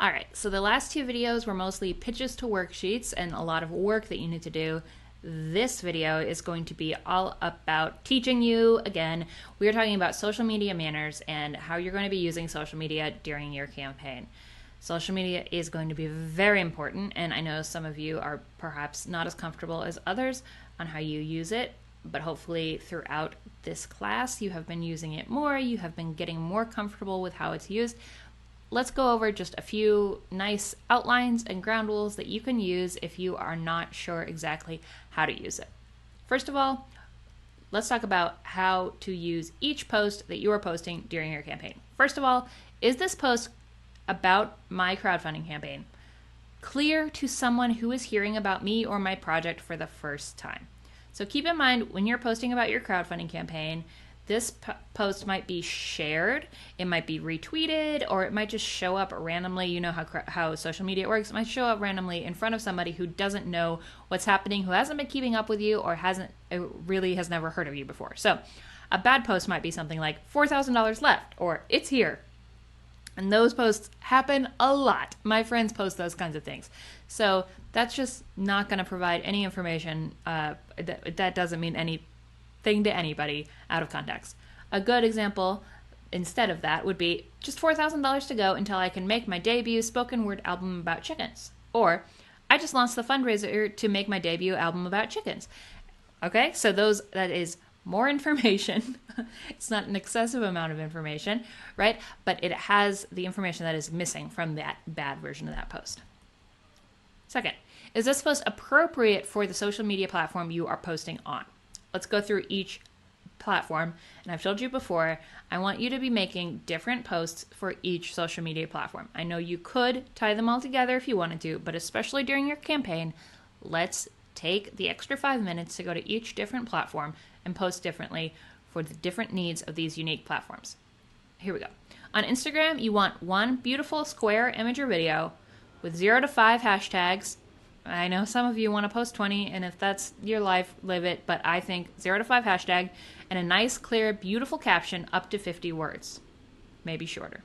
All right, so the last two videos were mostly pitches to worksheets and a lot of work that you need to do. This video is going to be all about teaching you, again, we are talking about social media manners and how you're going to be using social media during your campaign. Social media is going to be very important, and I know some of you are perhaps not as comfortable as others on how you use it, but hopefully throughout this class you have been using it more, you have been getting more comfortable with how it's used. Let's go over just a few nice outlines and ground rules that you can use if you are not sure exactly how to use it. First of all, let's talk about how to use each post that you are posting during your campaign. First of all, is this post about my crowdfunding campaign clear to someone who is hearing about me or my project for the first time? So keep in mind, when you're posting about your crowdfunding campaign, this post might be shared, it might be retweeted, or it might just show up randomly. You know how social media works. It might show up randomly in front of somebody who doesn't know what's happening, who hasn't been keeping up with you, or really has never heard of you before. So a bad post might be something like $4,000 left, or it's here. And those posts happen a lot. My friends post those kinds of things. So that's just not going to provide any information. That doesn't mean anything to anybody out of context. A good example instead of that would be just $4,000 to go until I can make my debut spoken word album about chickens. Or I just launched the fundraiser to make my debut album about chickens. Okay, so that is more information. It's not an excessive amount of information, right? But it has the information that is missing from that bad version of that post. Second, is this post appropriate for the social media platform you are posting on? Let's go through each platform. And I've told you before, I want you to be making different posts for each social media platform. I know you could tie them all together if you wanted to, but especially during your campaign, let's take the extra 5 minutes to go to each different platform and post differently for the different needs of these unique platforms. Here we go. On Instagram, you want one beautiful square image or video with 0 to 5 hashtags. I know some of you want to post 20, and if that's your life, live it, but I think 0 to 5 hashtag and a nice, clear, beautiful caption up to 50 words, maybe shorter.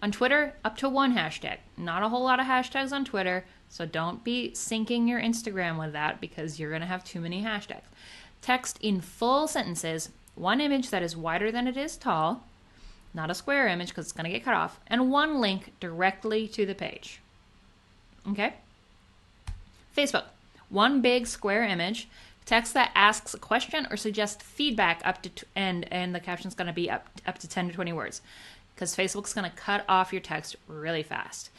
On Twitter, up to 1 hashtag. Not a whole lot of hashtags on Twitter, so don't be syncing your Instagram with that because you're going to have too many hashtags. Text in full sentences, 1 image that is wider than it is tall, not a square image because it's going to get cut off, and 1 link directly to the page. Okay? Facebook, 1 big square image, text that asks a question or suggests feedback up to and the caption's going to be up to 10 to 20 words because Facebook's going to cut off your text really fast.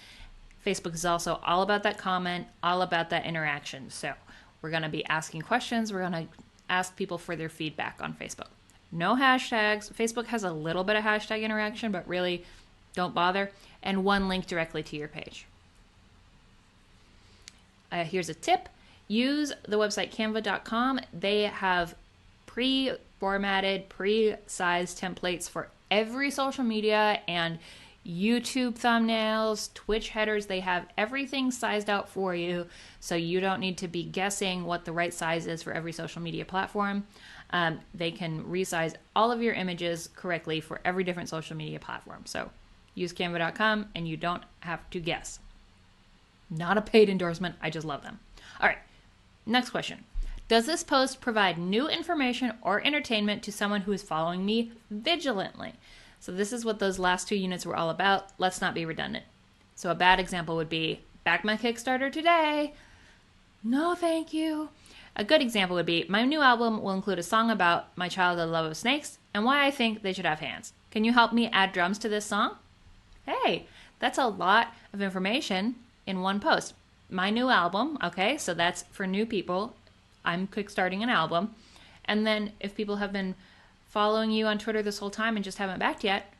Facebook is also all about that comment, all about that interaction. So we're going to be asking questions. We're going to ask people for their feedback on Facebook. No hashtags. Facebook has a little bit of hashtag interaction, but really don't bother. And 1 link directly to your page. Here's a tip. Use the website canva.com. They have pre-formatted, pre-sized templates for every social media and YouTube thumbnails, Twitch headers. They have everything sized out for you, so you don't need to be guessing what the right size is for every social media platform. They can resize all of your images correctly for every different social media platform. So use canva.com and you don't have to guess. Not a paid endorsement. I just love them. All right. Next question. Does this post provide new information or entertainment to someone who is following me vigilantly? So this is what those last 2 units were all about. Let's not be redundant. So a bad example would be, back my Kickstarter today. No, thank you. A good example would be, my new album will include a song about my childhood love of snakes and why I think they should have hands. Can you help me add drums to this song? Hey, that's a lot of information in 1 post. My new album, okay, so that's for new people. I'm kickstarting an album. And then if people have been following you on Twitter this whole time and just haven't backed yet,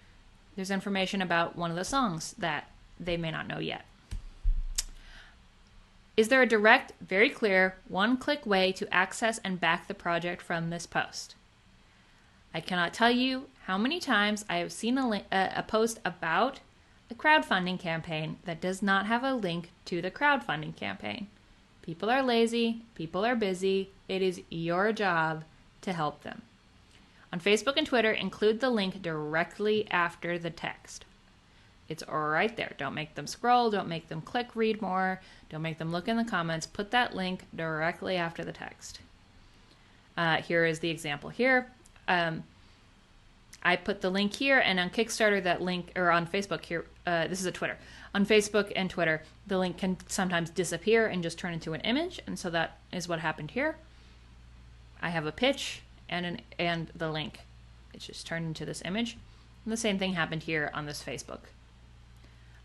there's information about one of the songs that they may not know yet. Is there a direct, very clear, 1-click way to access and back the project from this post? I cannot tell you how many times I have seen a post about a crowdfunding campaign that does not have a link to the crowdfunding campaign. People are lazy, people are busy, it is your job to help them. On Facebook and Twitter, include the link directly after the text. It's right there. Don't make them scroll. Don't make them click read more. Don't make them look in the comments. Put that link directly after the text. Here is the example here. I put the link here, and on Kickstarter, that link, or on Facebook here, this is a Twitter. On Facebook and Twitter, the link can sometimes disappear and just turn into an image, and so that is what happened here. I have a pitch and the link. It just turned into this image. And the same thing happened here on this Facebook.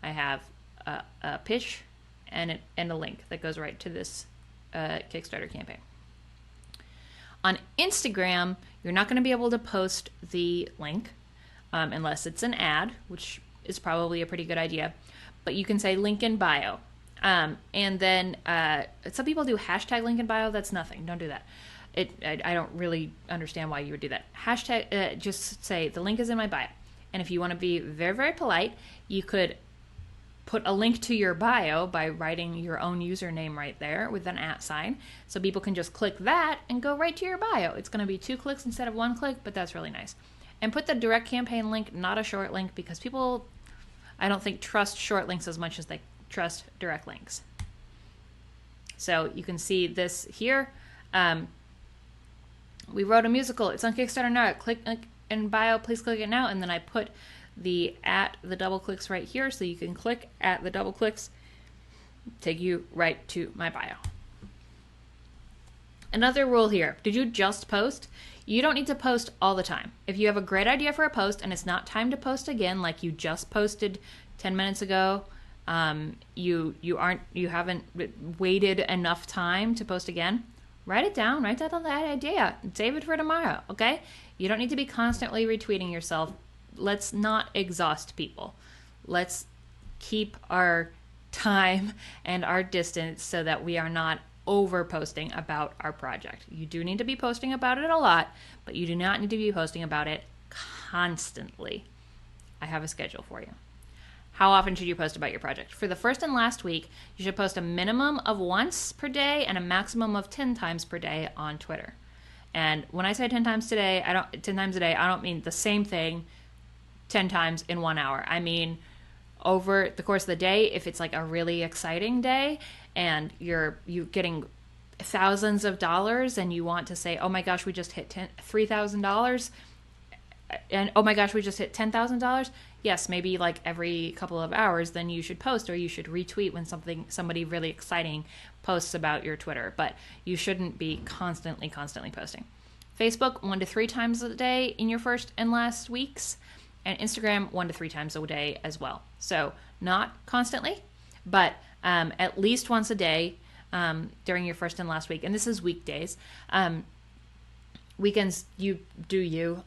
I have a pitch and a link that goes right to this Kickstarter campaign. On Instagram, you're not going to be able to post the link unless it's an ad, which is probably a pretty good idea. But you can say link in bio. And then some people do hashtag link in bio. That's nothing. Don't do that. I don't really understand why you would do that. Hashtag, just say the link is in my bio. And if you want to be very, very polite, you could put a link to your bio by writing your own username right there with an @ sign. So people can just click that and go right to your bio. It's going to be 2 clicks instead of 1 click, but that's really nice. And put the direct campaign link, not a short link, because people, I don't think, trust short links as much as they trust direct links. So you can see this here. We wrote a musical. It's on Kickstarter now. Click in bio. Please click it now. And then I put the double clicks right here, so you can click the double clicks, take you right to my bio. Another rule here. Did you just post? You don't need to post all the time. If you have a great idea for a post and it's not time to post again, like you just posted 10 minutes ago, you haven't waited enough time to post again, write it down, write down that idea, save it for tomorrow, okay? You don't need to be constantly retweeting yourself. Let's not exhaust people. Let's keep our time and our distance so that we are not over posting about our project. You do need to be posting about it a lot, but you do not need to be posting about it constantly. I have a schedule for you. How often should you post about your project? For the first and last week, you should post a minimum of once per day and a maximum of 10 times per day on Twitter. And when I say 10 times a day, I don't mean the same thing 10 times in 1 hour. I mean, over the course of the day, if it's like a really exciting day and you're getting thousands of dollars and you want to say, oh my gosh, we just hit $3,000, and oh my gosh, we just hit $10,000. Yes, maybe like every couple of hours, then you should post, or you should retweet when somebody really exciting posts about your Twitter. But you shouldn't be constantly posting. Facebook 1 to 3 times a day in your first and last weeks, and Instagram 1 to 3 times a day as well. So not constantly, but at least once a day during your first and last week. And this is weekdays. Weekends, you do you.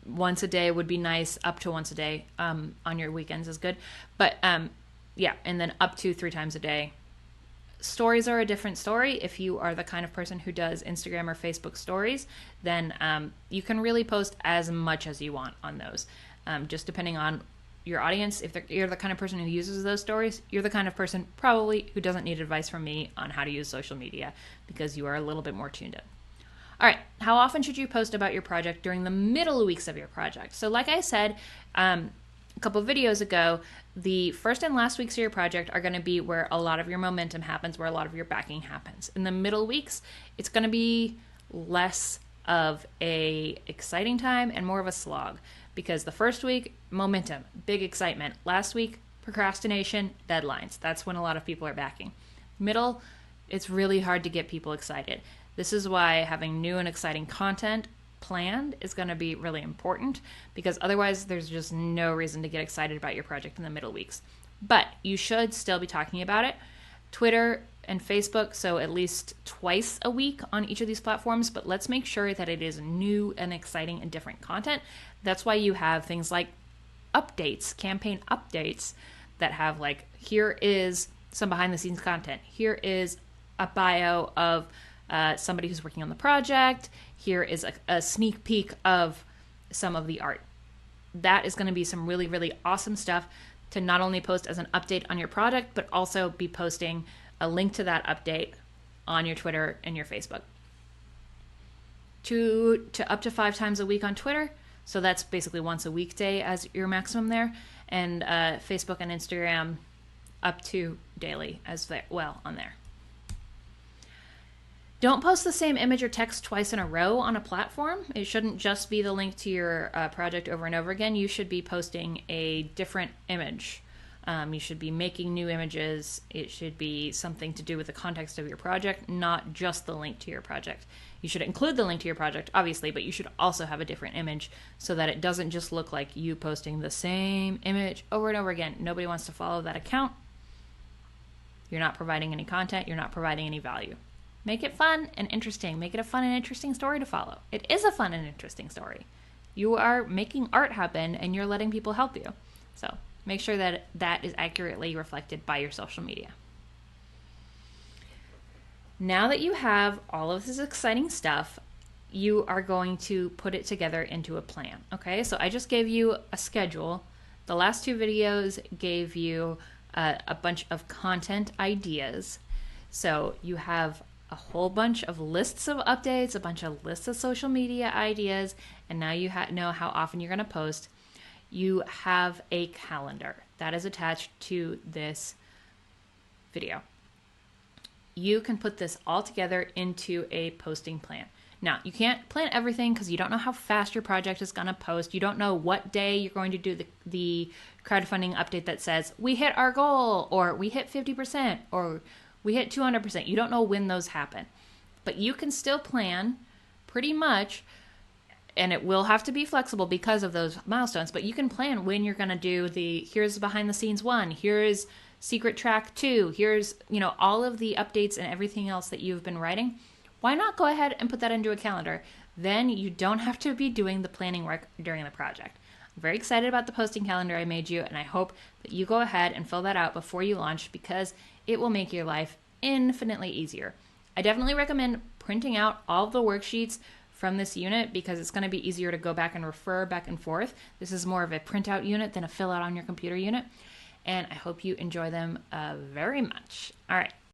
Once a day would be nice. Up to once a day on your weekends is good. But yeah, and then up to 3 times a day. Stories are a different story. If you are the kind of person who does Instagram or Facebook stories, then you can really post as much as you want on those. Just depending on your audience. If you're the kind of person who uses those stories, you're the kind of person probably who doesn't need advice from me on how to use social media, because you are a little bit more tuned in. All right, how often should you post about your project during the middle weeks of your project? So like I said a couple of videos ago, the first and last weeks of your project are going to be where a lot of your momentum happens, where a lot of your backing happens. In the middle weeks, it's going to be less of a exciting time and more of a slog, because the first week, momentum, big excitement. Last week, procrastination, deadlines. That's when a lot of people are backing. Middle, it's really hard to get people excited. This is why having new and exciting content planned is going to be really important, because otherwise there's just no reason to get excited about your project in the middle weeks. But you should still be talking about it. Twitter and Facebook, so at least twice a week on each of these platforms, but let's make sure that it is new and exciting and different content. That's why you have things like updates, campaign updates, that have like, here is some behind the scenes content. Here is a bio of somebody who's working on the project. Here is a sneak peek of some of the art. That is going to be some really, really awesome stuff to not only post as an update on your product, but also be posting a link to that update on your Twitter and your Facebook. To up to 5 times a week on Twitter. So that's basically once a weekday as your maximum there. and Facebook and Instagram up to daily as well on there. Don't post the same image or text twice in a row on a platform. It shouldn't just be the link to your project over and over again. You should be posting a different image. You should be making new images. It should be something to do with the context of your project, not just the link to your project. You should include the link to your project, obviously, but you should also have a different image so that it doesn't just look like you posting the same image over and over again. Nobody wants to follow that account. You're not providing any content. You're not providing any value. Make it fun and interesting. Make it a fun and interesting story to follow. It is a fun and interesting story. You are making art happen and you're letting people help you. So make sure that that is accurately reflected by your social media. Now that you have all of this exciting stuff, you are going to put it together into a plan. Okay, so I just gave you a schedule. The last two videos gave you a bunch of content ideas. So you have a whole bunch of lists of updates, a bunch of lists of social media ideas, and now you know how often you're going to post. You have a calendar that is attached to this video. You can put this all together into a posting plan. Now, you can't plan everything because you don't know how fast your project is going to post. You don't know what day you're going to do the crowdfunding update that says, we hit our goal, or we hit 50%, or we hit 200%. You don't know when those happen. But you can still plan pretty much, and it will have to be flexible because of those milestones, but you can plan when you're going to do here's behind the scenes 1, here's secret track 2, here's, all of the updates and everything else that you've been writing. Why not go ahead and put that into a calendar? Then you don't have to be doing the planning work during the project. I'm very excited about the posting calendar I made you, and I hope that you go ahead and fill that out before you launch because it will make your life infinitely easier. I definitely recommend printing out all of the worksheets from this unit because it's going to be easier to go back and refer back and forth. This is more of a printout unit than a fill out on your computer unit. And I hope you enjoy them very much. All right.